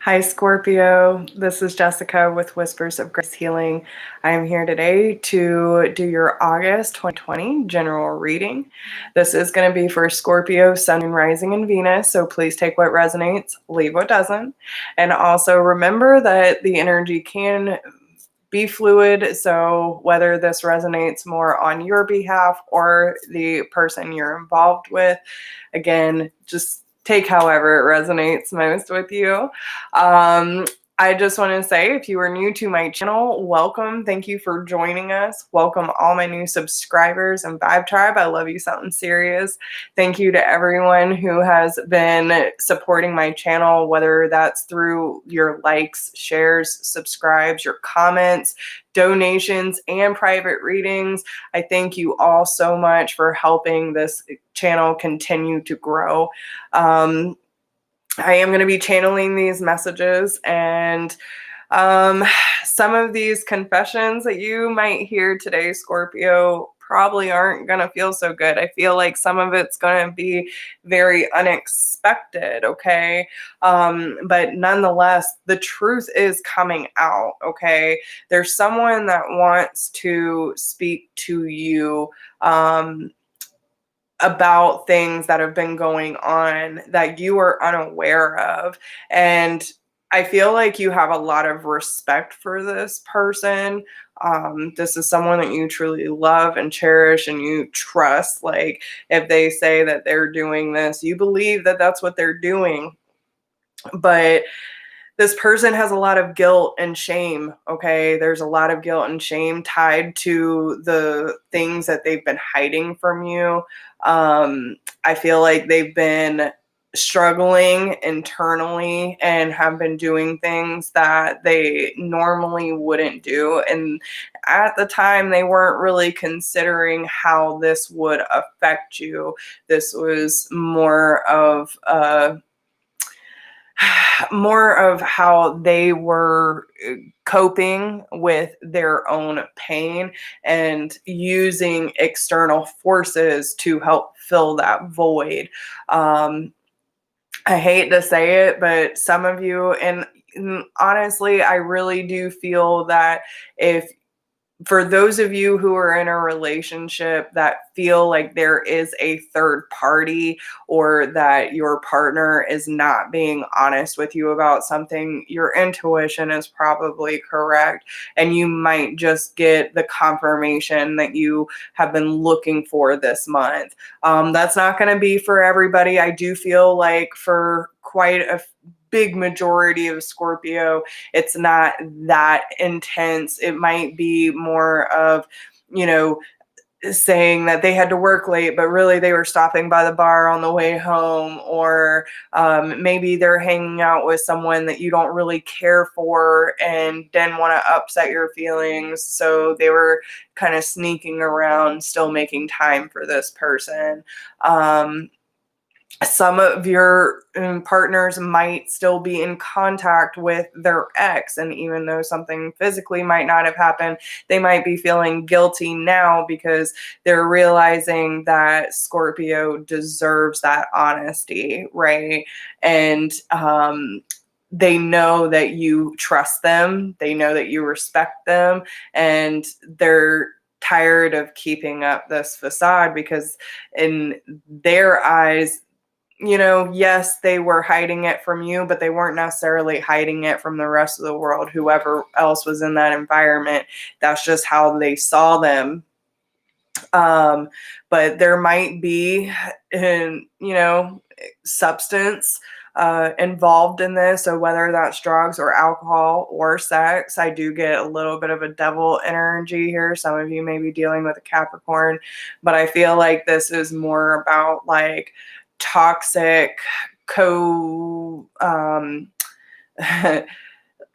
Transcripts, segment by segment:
Hi, Scorpio. This is Jessica with Whispers of Grace Healing. I am here today to do your August 2020 general reading. This is going to be for Scorpio, Sun, and Rising, and Venus, so please take what resonates, leave what doesn't. And also remember that the energy can be fluid, so whether this resonates more on your behalf or the person you're involved with, again, just take however it resonates most with you. I just want to say, if you are new to my channel, welcome. Thank you for joining us. Welcome all my new subscribers and Vibe Tribe. I love you something serious. Thank you to everyone who has been supporting my channel, whether that's through your likes, shares, subscribes, your comments, donations, and private readings. I thank you all so much for helping this channel continue to grow. I am going to be channeling these messages, and some of these confessions that you might hear today, Scorpio, probably aren't going to feel so good. I feel like some of it's going to be very unexpected, okay? But nonetheless, the truth is coming out, okay? There's someone that wants to speak to you about things that have been going on that you are unaware of. And I feel like you have a lot of respect for this person. This is someone that you truly love and cherish and you trust. Like, if they say that they're doing this, you believe that that's what they're doing. But this person has a lot of guilt and shame, okay? There's a lot of guilt and shame tied to the things that they've been hiding from you. I feel like they've been struggling internally and have been doing things that they normally wouldn't do. And at the time, they weren't really considering how this would affect you. This was more of how they were coping with their own pain and using external forces to help fill that void. I hate to say it, but some of you, and honestly, I really do feel that if for those of you who are in a relationship that feel like there is a third party or that your partner is not being honest with you about something, your intuition is probably correct. And you might just get the confirmation that you have been looking for this month. That's not going to be for everybody. I do feel like for quite a big majority of Scorpio, it's not that intense. It might be more of, saying that they had to work late, but really they were stopping by the bar on the way home, or maybe they're hanging out with someone that you don't really care for and didn't want to upset your feelings. So they were kind of sneaking around, still making time for this person. Some of your partners might still be in contact with their ex, and even though something physically might not have happened, they might be feeling guilty now because they're realizing that Scorpio deserves that honesty, right? And they know that you trust them, they know that you respect them, and they're tired of keeping up this facade because in their eyes, yes, they were hiding it from you, but they weren't necessarily hiding it from the rest of the world, whoever else was in that environment. That's just how they saw them. But there might be, substance involved in this. So whether that's drugs or alcohol or sex, I do get a little bit of a devil energy here. Some of you may be dealing with a Capricorn, but I feel like this is more about like toxic I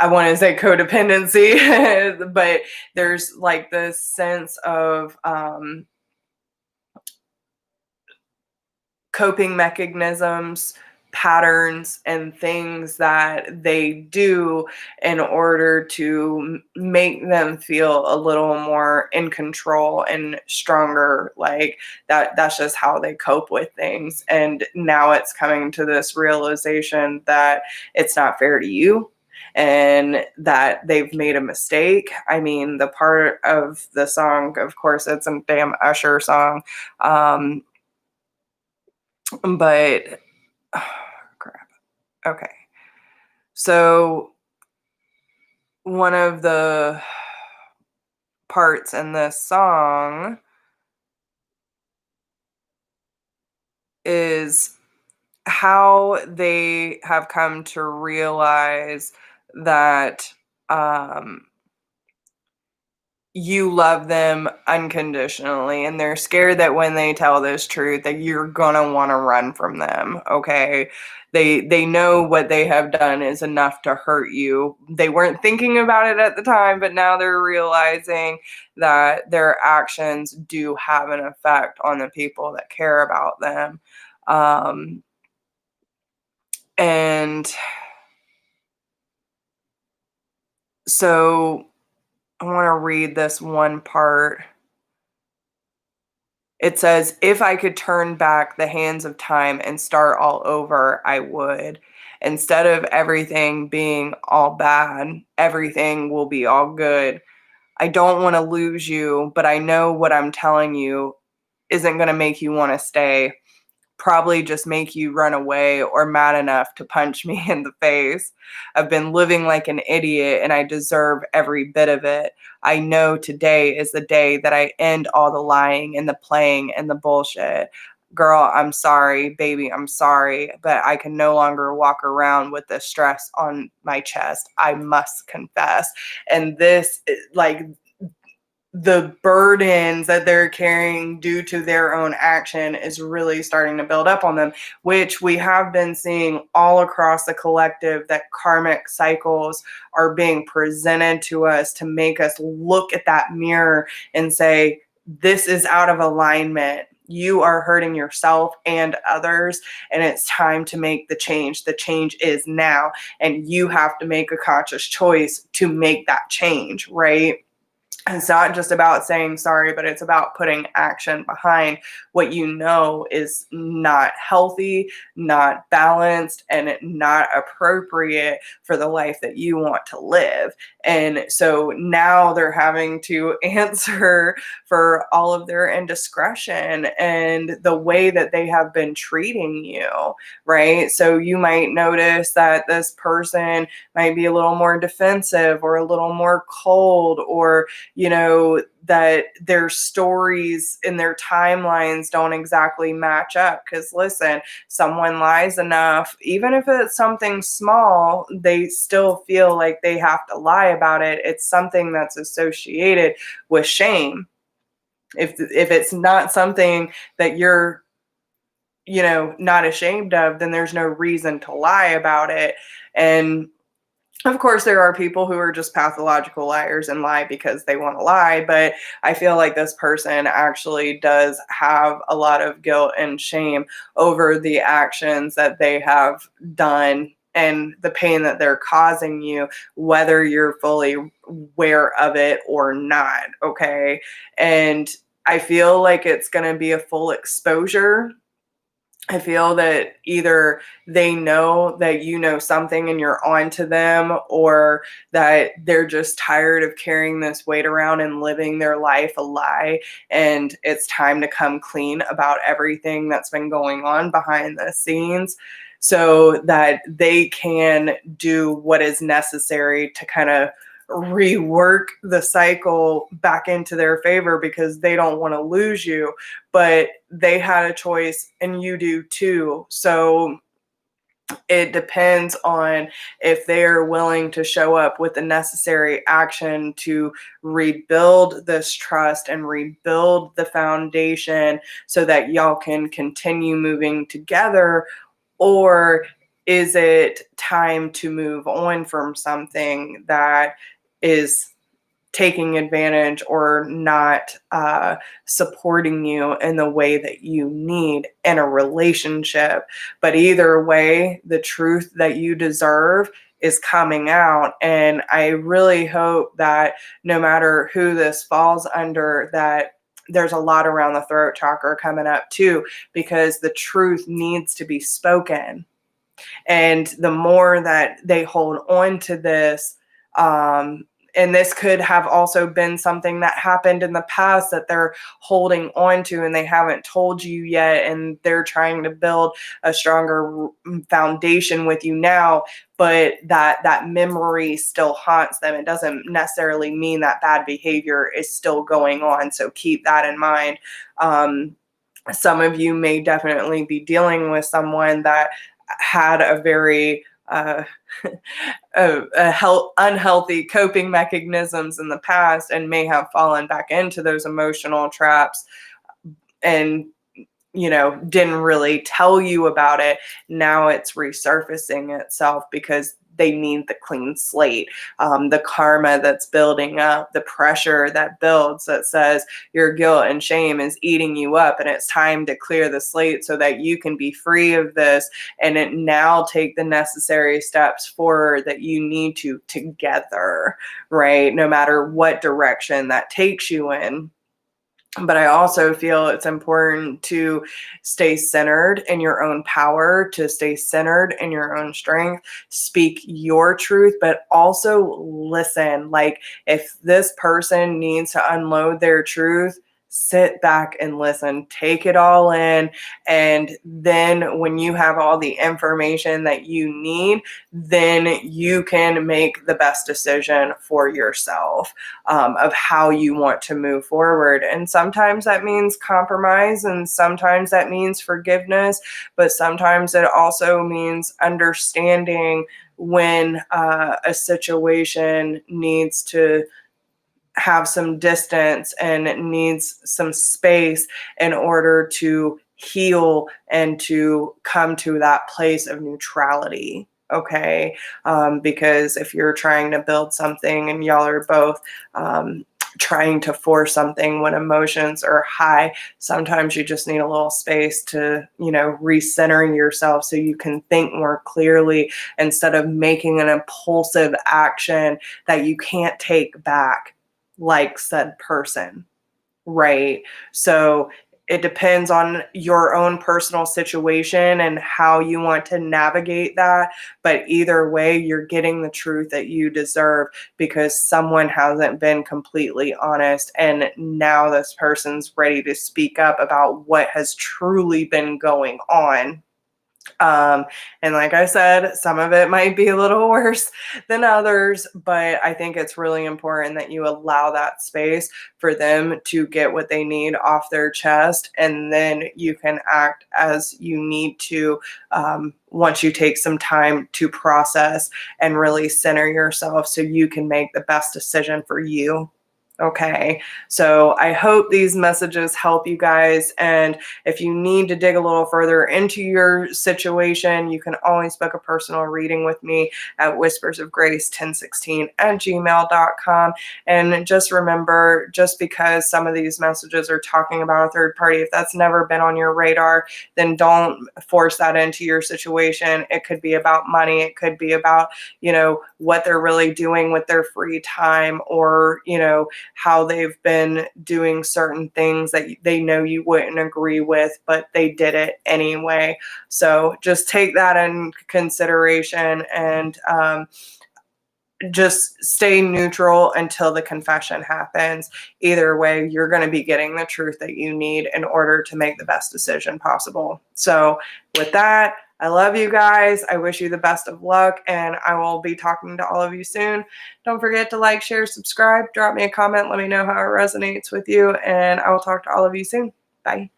want to say codependency, but there's like this sense of coping mechanisms patterns and things that they do in order to make them feel a little more in control and stronger. Like that's just how they cope with things. And now it's coming to this realization that it's not fair to you and that they've made a mistake. I mean, the part of the song, of course, it's a damn Usher song. But crap. Okay. So one of the parts in this song is how they have come to realize that you love them unconditionally, and they're scared that when they tell this truth that you're gonna want to run from them. Okay, they know what they have done is enough to hurt you. They weren't thinking about it at the time, but now they're realizing that their actions do have an effect on the people that care about them. And so I want to read this one part. It says, if I could turn back the hands of time and start all over, I would. Instead of everything being all bad, everything will be all good. I don't want to lose you, but I know what I'm telling you isn't going to make you want to stay. Probably just make you run away or mad enough to punch me in the face. I've been living like an idiot and I deserve every bit of it. I know today is the day that I end all the lying and the playing and the bullshit. Girl, I'm sorry. Baby, I'm sorry. But I can no longer walk around with the stress on my chest. I must confess. And this, like, the burdens that they're carrying due to their own action is really starting to build up on them, which we have been seeing all across the collective, that karmic cycles are being presented to us to make us look at that mirror and say, this is out of alignment. You are hurting yourself and others, and it's time to make the change. The change is now, and you have to make a conscious choice to make that change, right? It's not just about saying sorry, but it's about putting action behind what you know is not healthy, not balanced, and not appropriate for the life that you want to live. And so now they're having to answer for all of their indiscretion and the way that they have been treating you, right? So you might notice that this person might be a little more defensive or a little more cold, or that their stories and their timelines don't exactly match up. Because listen, someone lies enough, even if it's something small, they still feel like they have to lie about it. It's something that's associated with shame. If it's not something that you're not ashamed of, then there's no reason to lie about it. And of course, there are people who are just pathological liars and lie because they want to lie, but I feel like this person actually does have a lot of guilt and shame over the actions that they have done and the pain that they're causing you, whether you're fully aware of it or not, okay? And I feel like it's going to be a full exposure. I feel that either they know that you know something and you're on to them, or that they're just tired of carrying this weight around and living their life a lie. And it's time to come clean about everything that's been going on behind the scenes so that they can do what is necessary to kind of rework the cycle back into their favor, because they don't want to lose you, but they had a choice and you do too. So it depends on if they're willing to show up with the necessary action to rebuild this trust and rebuild the foundation so that y'all can continue moving together, or is it time to move on from something that is taking advantage or not supporting you in the way that you need in a relationship. But either way, the truth that you deserve is coming out. And I really hope that no matter who this falls under, that there's a lot around the throat chakra coming up too, because the truth needs to be spoken. And the more that they hold on to this, and this could have also been something that happened in the past that they're holding on to and they haven't told you yet, and they're trying to build a stronger foundation with you now, but that memory still haunts them. It doesn't necessarily mean that bad behavior is still going on, so keep that in mind. Some of you may definitely be dealing with someone that had a very unhealthy coping mechanisms in the past and may have fallen back into those emotional traps and didn't really tell you about it. Now it's resurfacing itself because they need the clean slate. The karma that's building up, the pressure that builds that says your guilt and shame is eating you up, and it's time to clear the slate so that you can be free of this and now take the necessary steps forward that you need to together, right? No matter what direction that takes you in. But I also feel it's important to stay centered in your own power, to stay centered in your own strength, speak your truth, but also listen. Like, if this person needs to unload their truth, sit back and listen, take it all in. And then when you have all the information that you need, then you can make the best decision for yourself of how you want to move forward. And sometimes that means compromise, and sometimes that means forgiveness, but sometimes it also means understanding when a situation needs to have some distance and it needs some space in order to heal and to come to that place of neutrality. Okay. Because if you're trying to build something and y'all are both trying to force something when emotions are high, sometimes you just need a little space to, recenter yourself so you can think more clearly instead of making an impulsive action that you can't take back, like said person, right? So it depends on your own personal situation and how you want to navigate that. But either way, you're getting the truth that you deserve because someone hasn't been completely honest. And now this person's ready to speak up about what has truly been going on. And like I said, some of it might be a little worse than others, but I think it's really important that you allow that space for them to get what they need off their chest, and then you can act as you need to once you take some time to process and really center yourself so you can make the best decision for you. Okay, so I hope these messages help you guys. And if you need to dig a little further into your situation, you can always book a personal reading with me at whispersofgrace1016@gmail.com. And just remember, just because some of these messages are talking about a third party, if that's never been on your radar, then don't force that into your situation. It could be about money. It could be about, what they're really doing with their free time, or, how they've been doing certain things that they know you wouldn't agree with, but they did it anyway. So just take that in consideration and just stay neutral until the confession happens. Either way, you're going to be getting the truth that you need in order to make the best decision possible. So with that, I love you guys. I wish you the best of luck, and I will be talking to all of you soon. Don't forget to like, share, subscribe, drop me a comment. Let me know how it resonates with you, and I will talk to all of you soon. Bye.